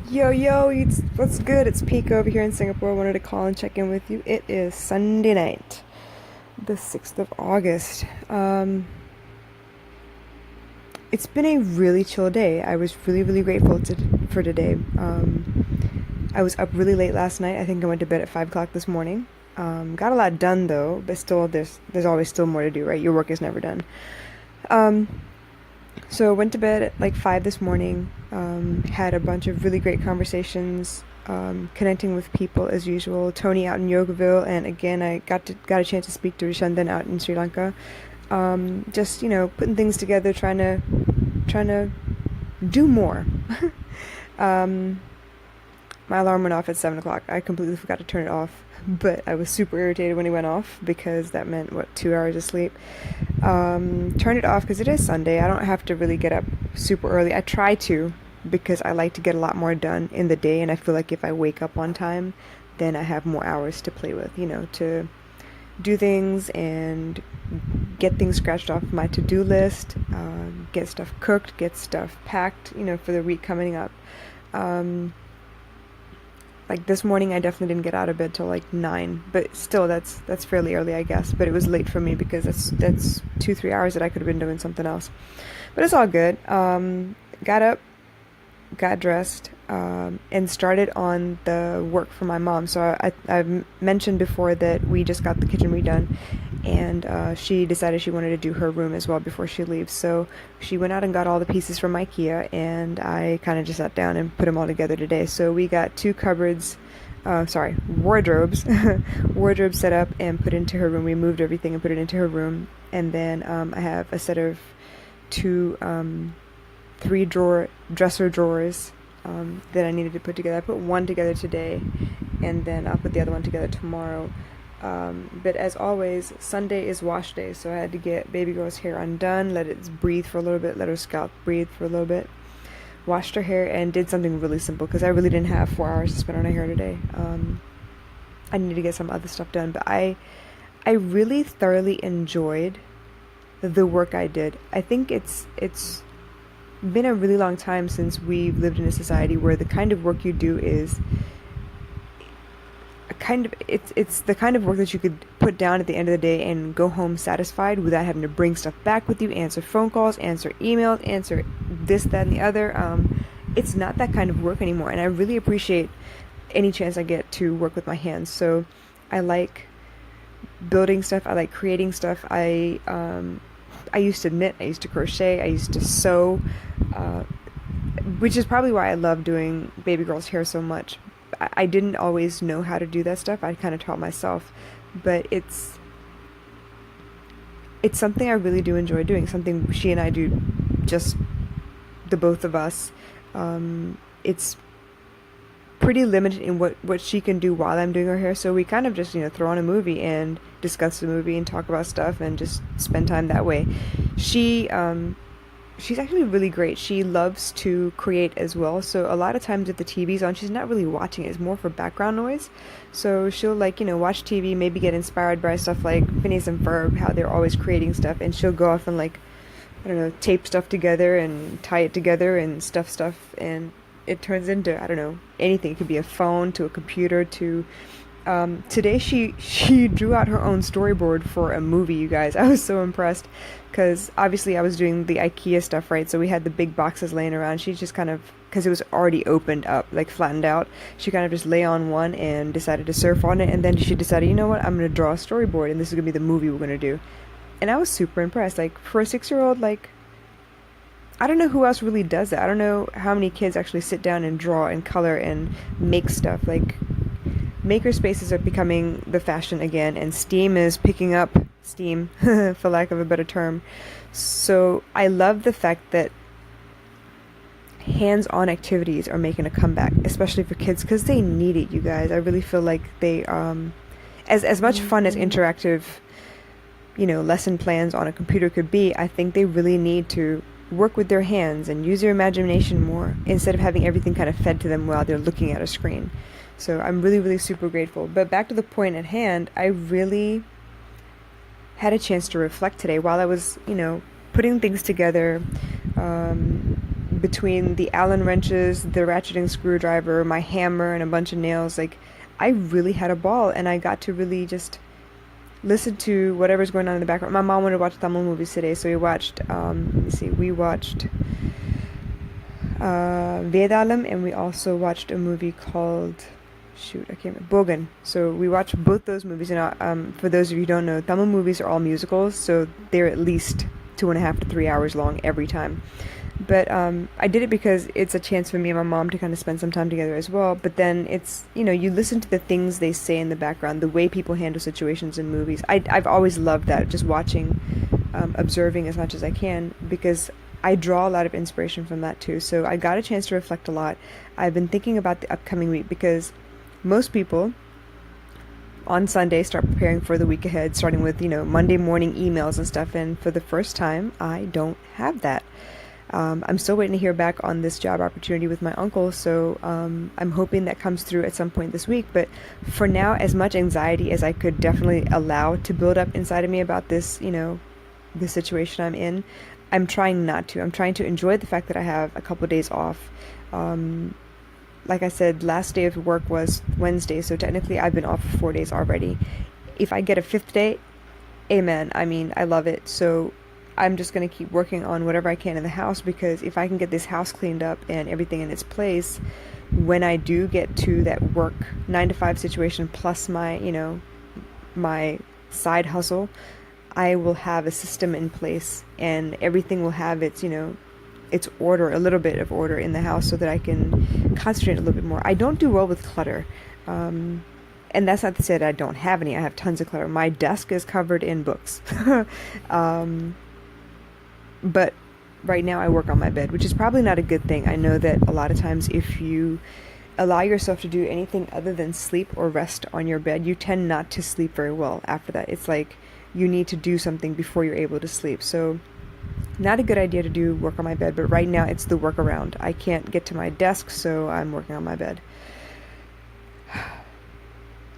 Yo, yo, what's good? It's Pico over here in Singapore. Wanted to call and check in with you. It is Sunday night, the 6th of August. It's been a really chill day. I was really, really grateful for today. I was up really late last night. I think I went to bed at 5 o'clock this morning. Got a lot done though, but still, there's always still more to do, right? Your work is never done. Um, So went to bed at like 5 this morning. Had a bunch of really great conversations, connecting with people as usual. Tony out in Yogaville, and again I got a chance to speak to Rishandan out in Sri Lanka. Just putting things together, trying to do more. um, my alarm went off at 7 o'clock. I completely forgot to turn it off, but I was super irritated when it went off because that meant, what, 2 hours of sleep. Turned it off because it is Sunday. I don't have to really get up super early. I try to because I like to get a lot more done in the day, and I feel like if I wake up on time, then I have more hours to play with, to do things and get things scratched off my to-do list, get stuff cooked, get stuff packed, for the week coming up. Um, like this morning, I definitely didn't get out of bed till like 9, but still, that's fairly early, I guess. But it was late for me because that's 2-3 hours that I could have been doing something else. But it's all good. Got up, got dressed, and started on the work for my mom. So I've mentioned before that we just got the kitchen redone, and she decided she wanted to do her room as well before she leaves. So she went out and got all the pieces from IKEA, and I kind of just sat down and put them all together today. So we got two cupboards. Wardrobes, wardrobes set up and put into her room. We moved everything and put it into her room, and then I have a set of two 3 drawer dresser drawers that I needed to put together. I put one together today, and then I'll put the other one together tomorrow. But as always, Sunday is wash day, so I had to get baby girl's hair undone, let it breathe for a little bit, let her scalp breathe for a little bit. Washed her hair and did something really simple because I really didn't have 4 hours to spend on her hair today. I needed to get some other stuff done, but I really thoroughly enjoyed the work I did. I think it's been a really long time since we've lived in a society where the kind of work you do is a kind of it's the kind of work that you could put down at the end of the day and go home satisfied without having to bring stuff back with you, answer phone calls, answer emails, answer this, that, and the other. It's not that kind of work anymore, and I really appreciate any chance I get to work with my hands. So I like building stuff. I like creating stuff. I used to knit. I used to crochet. I used to sew, uh, which is probably why I love doing baby girl's hair so much. I didn't always know how to do that stuff. I kind of taught myself, but it's something I really do enjoy doing. Something she and I do, just the both of us. It's pretty limited in what she can do while I'm doing her hair. So we kind of just throw on a movie and discuss the movie and talk about stuff and just spend time that way. She she's actually really great. She loves to create as well. So a lot of times if the TV's on, she's not really watching it. It's more for background noise. So she'll watch TV, maybe get inspired by stuff like Phineas and Ferb, how they're always creating stuff, and she'll go off and I don't know, tape stuff together and tie it together and stuff, and it turns into, I don't know, anything. It could be a phone to a computer to today she drew out her own storyboard for a movie, you guys. I was so impressed because obviously I was doing the IKEA stuff, right? So we had the big boxes laying around. She just kind of, because it was already opened up, like flattened out, she kind of just lay on one and decided to surf on it, and then she decided, you know what, I'm going to draw a storyboard and this is going to be the movie we're going to do. And I was super impressed. Like, for a 6-year-old, I don't know who else really does that. I don't know how many kids actually sit down and draw and color and make stuff. Like, maker spaces are becoming the fashion again, and Steam is picking up steam, for lack of a better term. So I love the fact that hands-on activities are making a comeback, especially for kids, because they need it, you guys. I really feel like they, as much fun as interactive, lesson plans on a computer could be, I think they really need to work with their hands and use their imagination more instead of having everything kind of fed to them while they're looking at a screen. So I'm really, really super grateful. But back to the point at hand, I really had a chance to reflect today while I was, putting things together, between the Allen wrenches, the ratcheting screwdriver, my hammer, and a bunch of nails, like I really had a ball, and I got to really just listen to whatever's going on in the background. My mom wanted to watch Tamil movies today, so we watched. Let me see, we watched Vedalam, and we also watched a movie called, shoot, I can't remember, Bogan. So we watched both those movies, and for those of you who don't know, Tamil movies are all musicals, so they're at least 2.5 to 3 hours long every time. But I did it because it's a chance for me and my mom to kind of spend some time together as well. But then it's, you listen to the things they say in the background, the way people handle situations in movies. I've always loved that, just watching, observing as much as I can, because I draw a lot of inspiration from that too. So I got a chance to reflect a lot. I've been thinking about the upcoming week because most people on Sunday start preparing for the week ahead, starting with, Monday morning emails and stuff. And for the first time, I don't have that. I'm still waiting to hear back on this job opportunity with my uncle, so I'm hoping that comes through at some point this week. But for now, as much anxiety as I could definitely allow to build up inside of me about this, the situation I'm in, I'm trying not to. I'm trying to enjoy the fact that I have a couple of days off. Like I said, last day of work was Wednesday, so technically I've been off for 4 days already. If I get a fifth day, amen. I mean, I love it. So I'm just going to keep working on whatever I can in the house, because if I can get this house cleaned up and everything in its place, when I do get to that work 9 to 5 situation plus my, my side hustle, I will have a system in place and everything will have its, its order, a little bit of order in the house, so that I can concentrate a little bit more. I don't do well with clutter. And that's not to say that I don't have any. I have tons of clutter. My desk is covered in books. But right now I work on my bed, which is probably not a good thing. I know that a lot of times if you allow yourself to do anything other than sleep or rest on your bed, you tend not to sleep very well after that. It's like you need to do something before you're able to sleep. So not a good idea to do work on my bed, but right now it's the workaround. I can't get to my desk, so I'm working on my bed.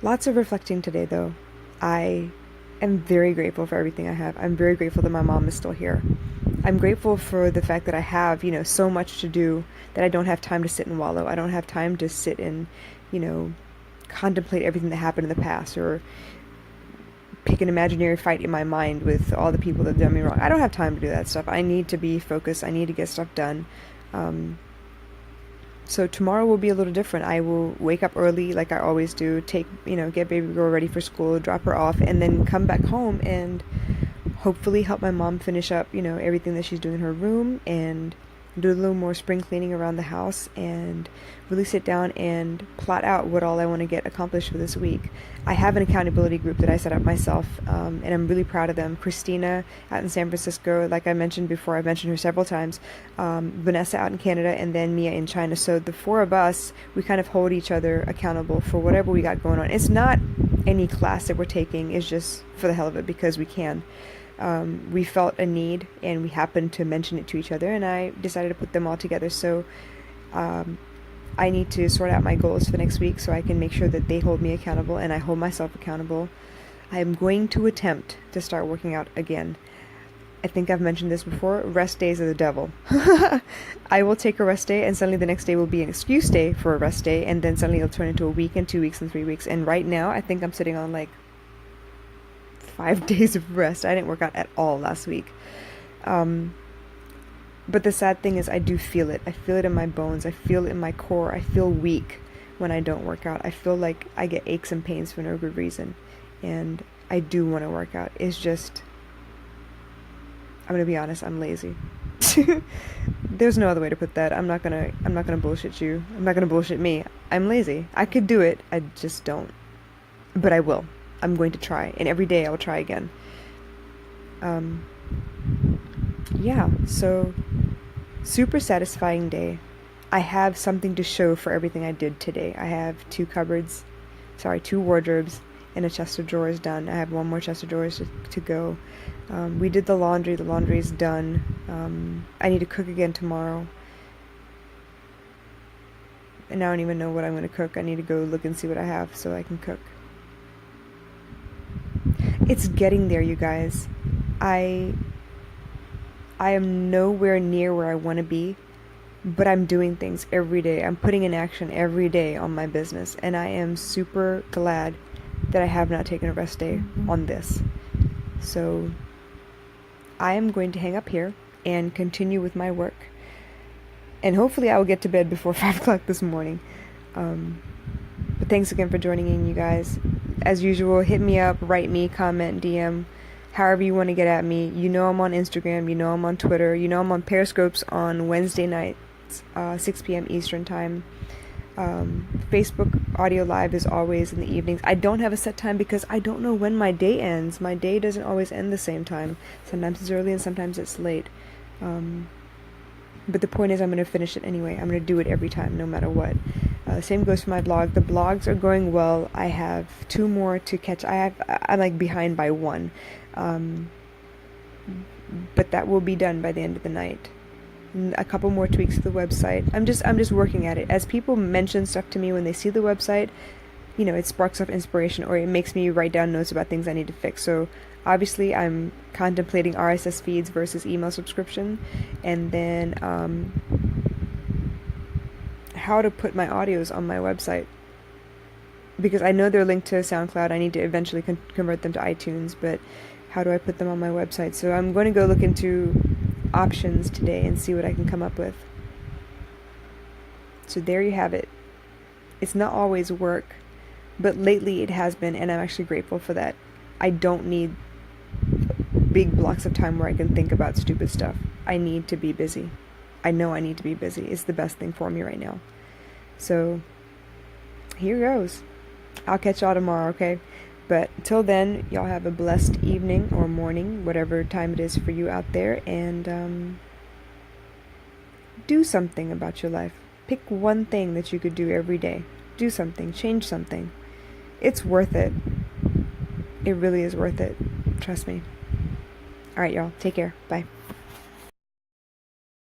Lots of reflecting today, though. I am very grateful for everything I have. I'm very grateful that my mom is still here. I'm grateful for the fact that I have, so much to do that I don't have time to sit and wallow. I don't have time to sit and, contemplate everything that happened in the past, or pick an imaginary fight in my mind with all the people that have done me wrong. I don't have time to do that stuff. I need to be focused. I need to get stuff done. So tomorrow will be a little different. I will wake up early like I always do, get baby girl ready for school, drop her off, and then come back home and hopefully help my mom finish up, everything that she's doing in her room, and do a little more spring cleaning around the house, and really sit down and plot out what all I want to get accomplished for this week. I have an accountability group that I set up myself, and I'm really proud of them. Christina out in San Francisco, like I mentioned before, I've mentioned her several times, Vanessa out in Canada, and then Mia in China. So the 4 of us, we kind of hold each other accountable for whatever we got going on. It's not any class that we're taking, it's just for the hell of it, because we can. We felt a need, and we happened to mention it to each other, and I decided to put them all together. So I need to sort out my goals for next week so I can make sure that they hold me accountable and I hold myself accountable. I am going to attempt to start working out again. I think I've mentioned this before. Rest days are the devil. I will take a rest day, and suddenly the next day will be an excuse day for a rest day, and then suddenly it'll turn into a week and 2 weeks and 3 weeks. And right now I think I'm sitting on like 5 days of rest. I didn't work out at all last week. But the sad thing is I do feel it. I feel it in my bones. I feel it in my core. I feel weak when I don't work out. I feel like I get aches and pains for no good reason. And I do want to work out. It's just, I'm going to be honest, I'm lazy. There's no other way to put that. I'm not going to bullshit you. I'm not going to bullshit me. I'm lazy. I could do it. I just don't. But I will. I'm going to try, and every day I will try again. Yeah, so super satisfying day. I have something to show for everything I did today. I have 2 wardrobes, and a chest of drawers done. I have 1 more chest of drawers to go. We did the laundry. The laundry is done. I need to cook again tomorrow. And I don't even know what I'm going to cook. I need to go look and see what I have so I can cook. It's getting there, you guys. I am nowhere near where I want to be, but I'm doing things every day. I'm putting in action every day on my business, and I am super glad that I have not taken a rest day on this. So I am going to hang up here and continue with my work. And hopefully I will get to bed before 5 o'clock this morning. But thanks again for joining in, you guys. As usual, hit me up, write me, comment, DM, however you want to get at me. You know I'm on Instagram, you know I'm on Twitter, you know I'm on Periscopes on Wednesday nights, 6 p.m. Eastern Time. Facebook audio live is always in the evenings. I don't have a set time because I don't know when my day ends. My day doesn't always end the same time. Sometimes it's early and sometimes it's late. But the point is I'm going to finish it anyway. I'm going to do it every time, no matter what. Same goes for my blog. The blogs are going well. I have 2 more to catch. I'm like behind by 1. But that will be done by the end of the night. A couple more tweaks to the website. I'm just working at it. As people mention stuff to me when they see the website, you know, it sparks up inspiration, or it makes me write down notes about things I need to fix. So obviously I'm contemplating RSS feeds versus email subscription, and then how to put my audios on my website, because I know they're linked to SoundCloud. I need to eventually convert them to iTunes, but how do I put them on my website? So I'm going to go look into options today and see what I can come up with. So there you have it. It's not always work, but lately it has been, and I'm actually grateful for that. I don't need big blocks of time where I can think about stupid stuff. I need to be busy. I know I need to be busy. It's the best thing for me right now. So here goes. I'll catch y'all tomorrow, okay? But till then, y'all have a blessed evening or morning, whatever time it is for you out there, and do something about your life. Pick one thing that you could do every day. Do something. Change something. It's worth it. It really is worth it. Trust me. All right, y'all. Take care. Bye.